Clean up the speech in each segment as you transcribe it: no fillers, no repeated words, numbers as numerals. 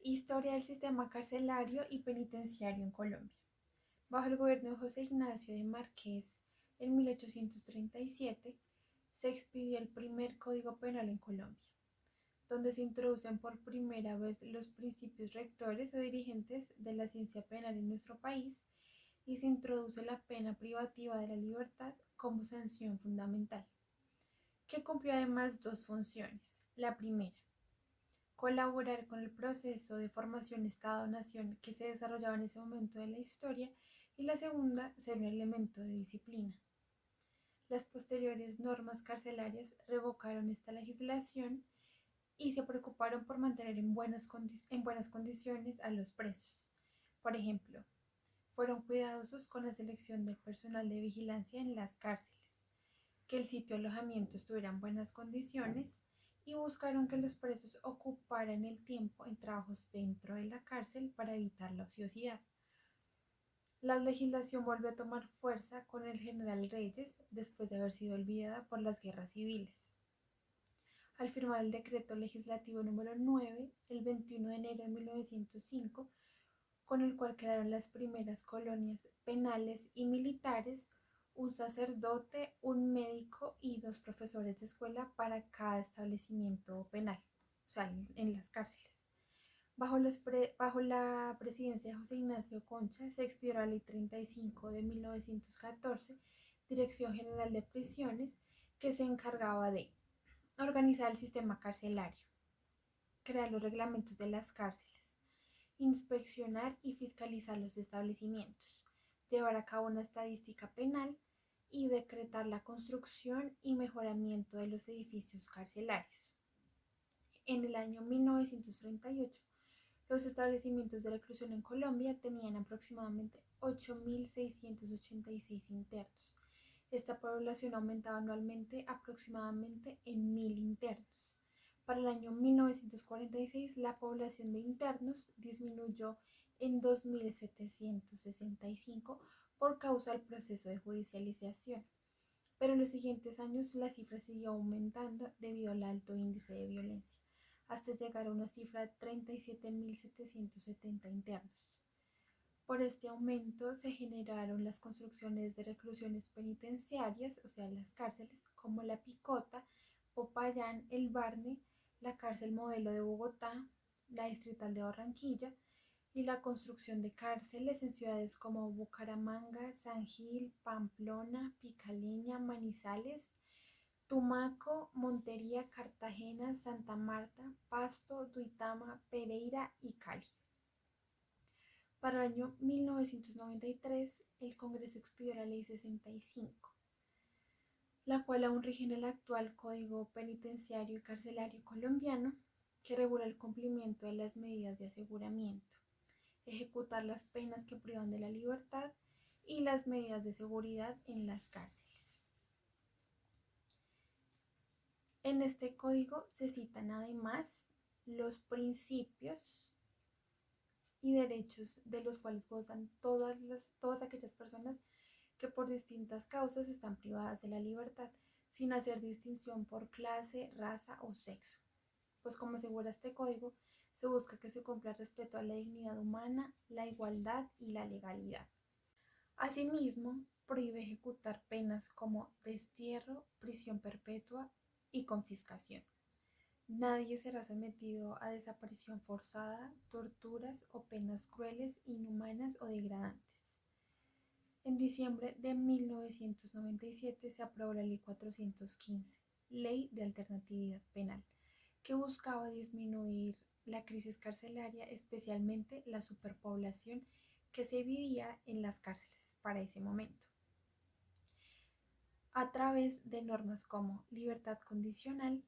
Historia del sistema carcelario y penitenciario en Colombia. Bajo el gobierno de José Ignacio de Márquez, en 1837, se expidió el primer Código Penal en Colombia, donde se introducen por primera vez los principios rectores o dirigentes de la ciencia penal en nuestro país y se introduce la pena privativa de la libertad como sanción fundamental, que cumplió además dos funciones. La primera, colaborar con el proceso de formación Estado-Nación que se desarrollaba en ese momento de la historia, y la segunda, ser un elemento de disciplina. Las posteriores normas carcelarias revocaron esta legislación y se preocuparon por mantener en buenas condiciones a los presos. Por ejemplo, fueron cuidadosos con la selección del personal de vigilancia en las cárceles, que el sitio de alojamiento estuviera en buenas condiciones y buscaron que los presos ocuparan el tiempo en trabajos dentro de la cárcel para evitar la ociosidad. La legislación volvió a tomar fuerza con el general Reyes después de haber sido olvidada por las guerras civiles. Al firmar el decreto legislativo número 9, el 21 de enero de 1905, con el cual crearon las primeras colonias penales y militares, un sacerdote, un médico y dos profesores de escuela para cada establecimiento penal, o sea, en las cárceles. Bajo la presidencia de José Ignacio Concha se expidió la Ley 35 de 1914, Dirección General de Prisiones, que se encargaba de organizar el sistema carcelario, crear los reglamentos de las cárceles, inspeccionar y fiscalizar los establecimientos, llevar a cabo una estadística penal y decretar la construcción y mejoramiento de los edificios carcelarios. En el año 1938, los establecimientos de reclusión en Colombia tenían aproximadamente 8.686 internos. Esta población aumentaba anualmente aproximadamente en 1.000 internos. Para el año 1946, la población de internos disminuyó en 2.765 por causa del proceso de judicialización, pero en los siguientes años la cifra siguió aumentando debido al alto índice de violencia, hasta llegar a una cifra de 37.770 internos. Por este aumento se generaron las construcciones de reclusiones penitenciarias, o sea, las cárceles, como La Picota, Popayán, El Barne, la cárcel modelo de Bogotá, la distrital de Barranquilla, y la construcción de cárceles en ciudades como Bucaramanga, San Gil, Pamplona, Picaleña, Manizales, Tumaco, Montería, Cartagena, Santa Marta, Pasto, Duitama, Pereira y Cali. Para el año 1993, el Congreso expidió la Ley 65, la cual aún rige en el actual Código Penitenciario y Carcelario colombiano, que regula el cumplimiento de las medidas de aseguramiento, ejecutar las penas que privan de la libertad y las medidas de seguridad en las cárceles. En este código se citan además los principios y derechos de los cuales gozan todas aquellas personas que por distintas causas están privadas de la libertad, sin hacer distinción por clase, raza o sexo. Pues como asegura este código, se busca que se cumpla el respeto a la dignidad humana, la igualdad y la legalidad. Asimismo, prohíbe ejecutar penas como destierro, prisión perpetua y confiscación. Nadie será sometido a desaparición forzada, torturas o penas crueles, inhumanas o degradantes. En diciembre de 1997 se aprobó la Ley 415, Ley de Alternatividad Penal, que buscaba disminuir la crisis carcelaria, especialmente la superpoblación que se vivía en las cárceles para ese momento, a través de normas como libertad condicional,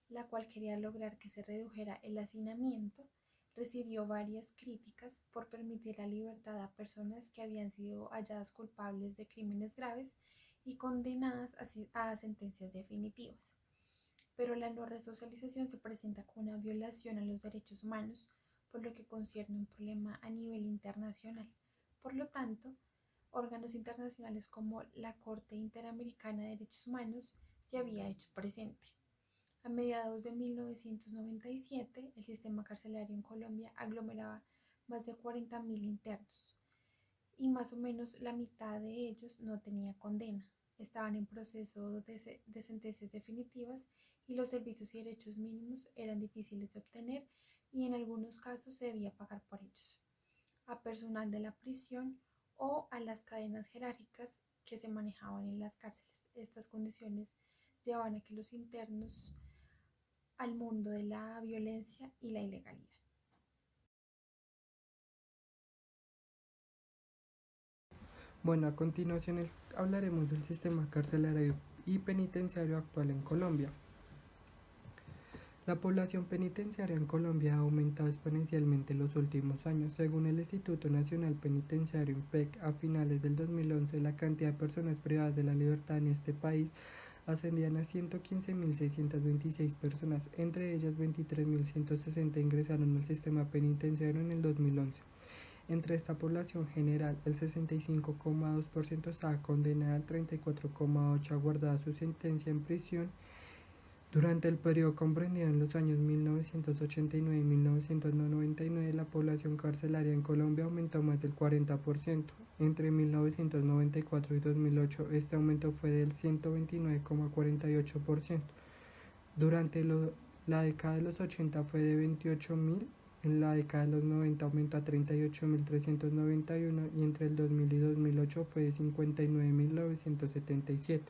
la cual quería lograr que se redujera el hacinamiento. Recibió varias críticas por permitir la libertad a personas que habían sido halladas culpables de crímenes graves y condenadas a sentencias definitivas. Pero la no resocialización se presenta como una violación a los derechos humanos, por lo que concierne un problema a nivel internacional. Por lo tanto, órganos internacionales como la Corte Interamericana de Derechos Humanos se había hecho presente. A mediados de 1997, el sistema carcelario en Colombia aglomeraba más de 40.000 internos y más o menos la mitad de ellos no tenía condena. Estaban en proceso de sentencias definitivas y los servicios y derechos mínimos eran difíciles de obtener y en algunos casos se debía pagar por ellos a personal de la prisión o a las cadenas jerárquicas que se manejaban en las cárceles. Estas condiciones llevaban a que los internos al mundo de la violencia y la ilegalidad. Bueno, a continuación hablaremos del sistema carcelario y penitenciario actual en Colombia. La población penitenciaria en Colombia ha aumentado exponencialmente en los últimos años. Según el Instituto Nacional Penitenciario INPEC, a finales del 2011, la cantidad de personas privadas de la libertad en este país ascendían a 115.626 personas, entre ellas 23.160 ingresaron al sistema penitenciario en el 2011. Entre esta población general, el 65,2% estaba condenada, el 34,8% aguardaba su sentencia en prisión. Durante el periodo comprendido en los años 1989 y 1999, la población carcelaria en Colombia aumentó más del 40%. Entre 1994 y 2008, este aumento fue del 129,48%. Durante la década de los 80 fue de 28.000, en la década de los 90 aumentó a 38.391 y entre el 2000 y 2008 fue de 59.977.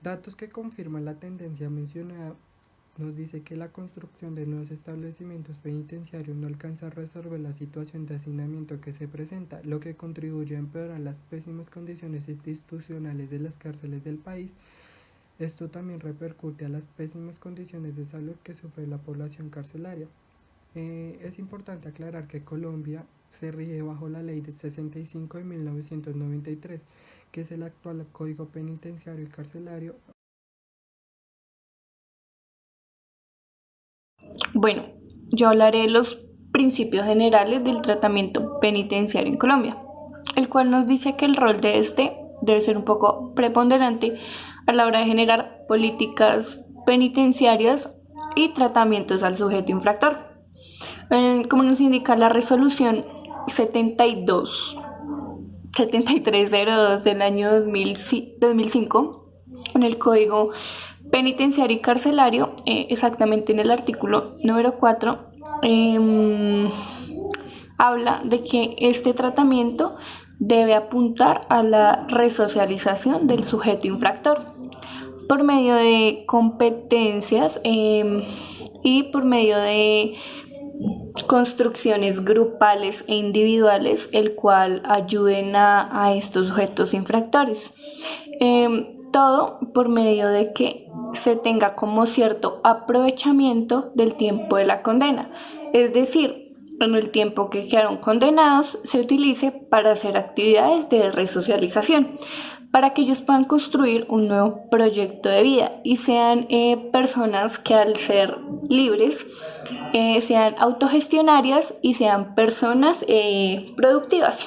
Datos que confirman la tendencia mencionada nos dice que la construcción de nuevos establecimientos penitenciarios no alcanza a resolver la situación de hacinamiento que se presenta, lo que contribuye a empeorar las pésimas condiciones institucionales de las cárceles del país. Esto también repercute a las pésimas condiciones de salud que sufre la población carcelaria. Es importante aclarar que Colombia se rige bajo la Ley 65 de 1993, que es el actual Código Penitenciario y Carcelario. Bueno, yo hablaré de los principios generales del tratamiento penitenciario en Colombia, el cual nos dice que el rol de este debe ser un poco preponderante a la hora de generar políticas penitenciarias y tratamientos al sujeto infractor. Como nos indica la resolución 7302 del año 2005, en el Código Penitenciario y Carcelario, exactamente en el artículo número 4, habla de que este tratamiento debe apuntar a la resocialización del sujeto infractor por medio de competencias y por medio de construcciones grupales e individuales, el cual ayuden a estos sujetos infractores. Todo por medio de que se tenga como cierto aprovechamiento del tiempo de la condena, es decir, en el tiempo que quedaron condenados se utilice para hacer actividades de resocialización, para que ellos puedan construir un nuevo proyecto de vida y sean personas que al ser libres sean autogestionarias y sean personas productivas.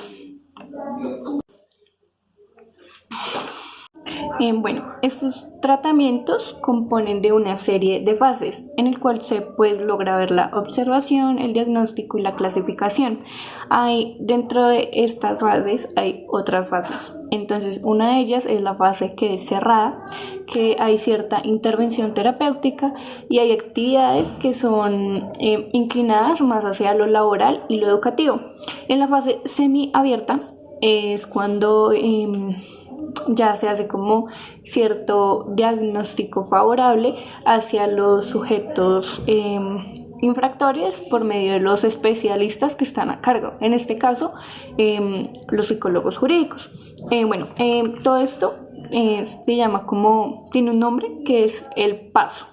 Bueno, estos tratamientos componen de una serie de fases en el cual se puede lograr ver la observación, el diagnóstico y la clasificación. Dentro de estas fases hay otras fases. Entonces, una de ellas es la fase que es cerrada, que hay cierta intervención terapéutica y hay actividades que son inclinadas más hacia lo laboral y lo educativo. En la fase semiabierta es cuando ya se hace como cierto diagnóstico favorable hacia los sujetos infractores por medio de los especialistas que están a cargo, en este caso los psicólogos jurídicos. Todo esto se llama tiene un nombre que es el PASO,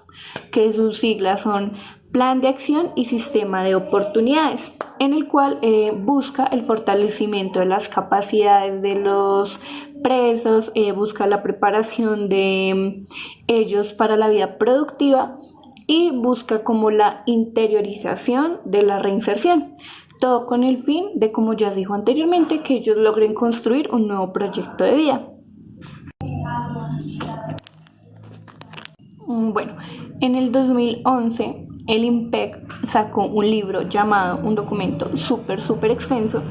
que sus siglas son Plan de Acción y Sistema de Oportunidades, en el cual busca el fortalecimiento de las capacidades de los presos, busca la preparación de ellos para la vida productiva y busca como la interiorización de la reinserción. Todo con el fin de, como ya se dijo anteriormente, que ellos logren construir un nuevo proyecto de vida. Bueno, en el 2011 el IMPEC sacó un libro llamado, un documento súper extenso,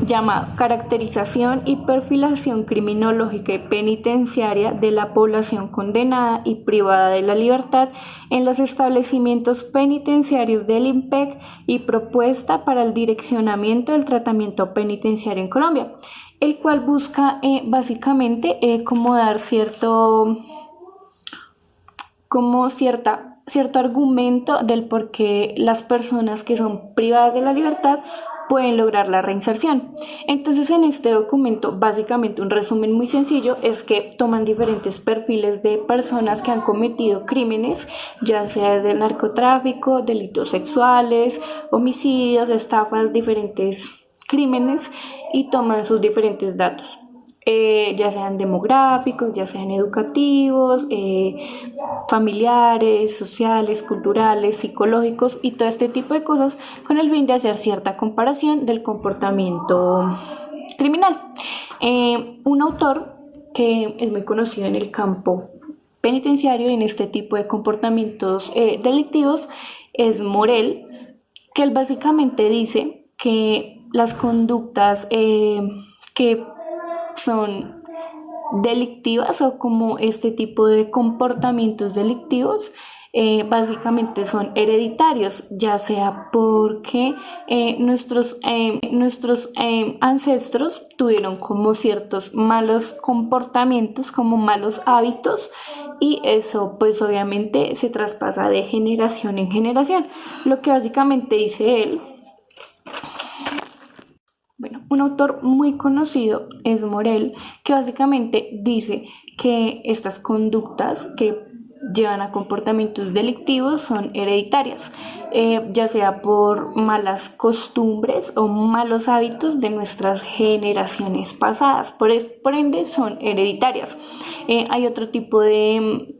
llamado Caracterización y Perfilación Criminológica y Penitenciaria de la Población Condenada y Privada de la Libertad en los establecimientos penitenciarios del IMPEC y propuesta para el direccionamiento del tratamiento penitenciario en Colombia, el cual busca básicamente como dar cierto argumento del por qué las personas que son privadas de la libertad pueden lograr la reinserción. Entonces, en este documento, básicamente un resumen muy sencillo es que toman diferentes perfiles de personas que han cometido crímenes, ya sea de narcotráfico, delitos sexuales, homicidios, estafas, diferentes crímenes, y toman sus diferentes datos. Ya sean demográficos, ya sean educativos, familiares, sociales, culturales, psicológicos y todo este tipo de cosas con el fin de hacer cierta comparación del comportamiento criminal. Un autor que es muy conocido en el campo penitenciario y en este tipo de comportamientos delictivos es Morell, que él básicamente dice que las conductas que son delictivas o como este tipo de comportamientos delictivos básicamente son hereditarios, ya sea porque nuestros ancestros tuvieron como ciertos malos comportamientos, como malos hábitos, y eso pues obviamente se traspasa de generación en generación. Lo que básicamente dice él, bueno, un autor muy conocido es Morell, que básicamente dice que estas conductas que llevan a comportamientos delictivos son hereditarias, ya sea por malas costumbres o malos hábitos de nuestras generaciones pasadas, por ende son hereditarias. Hay otro tipo de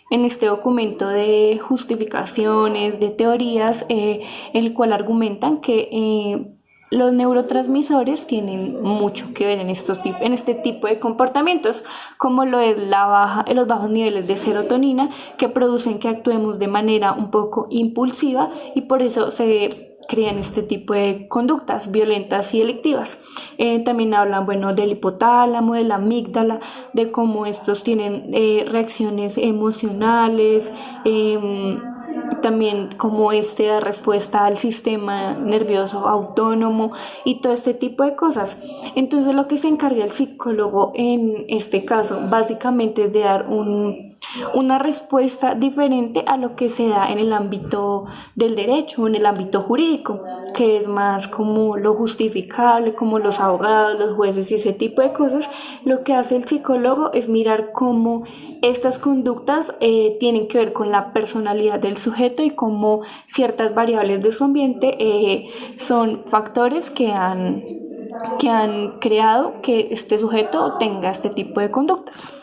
en este documento de justificaciones, de teorías, el cual argumentan que los neurotransmisores tienen mucho que ver en este tipo de comportamientos, como lo es los bajos niveles de serotonina, que producen que actuemos de manera un poco impulsiva, y por eso se crean este tipo de conductas violentas y delictivas. También hablan, bueno, del hipotálamo, de la amígdala, de cómo estos tienen reacciones emocionales, también cómo da respuesta al sistema nervioso autónomo y todo este tipo de cosas. Entonces, lo que se encarga el psicólogo en este caso básicamente es de dar una respuesta diferente a lo que se da en el ámbito del derecho, en el ámbito jurídico, que es más como lo justificable, como los abogados, los jueces y ese tipo de cosas. Lo que hace el psicólogo es mirar cómo estas conductas tienen que ver con la personalidad del sujeto y cómo ciertas variables de su ambiente son factores que han creado que este sujeto tenga este tipo de conductas.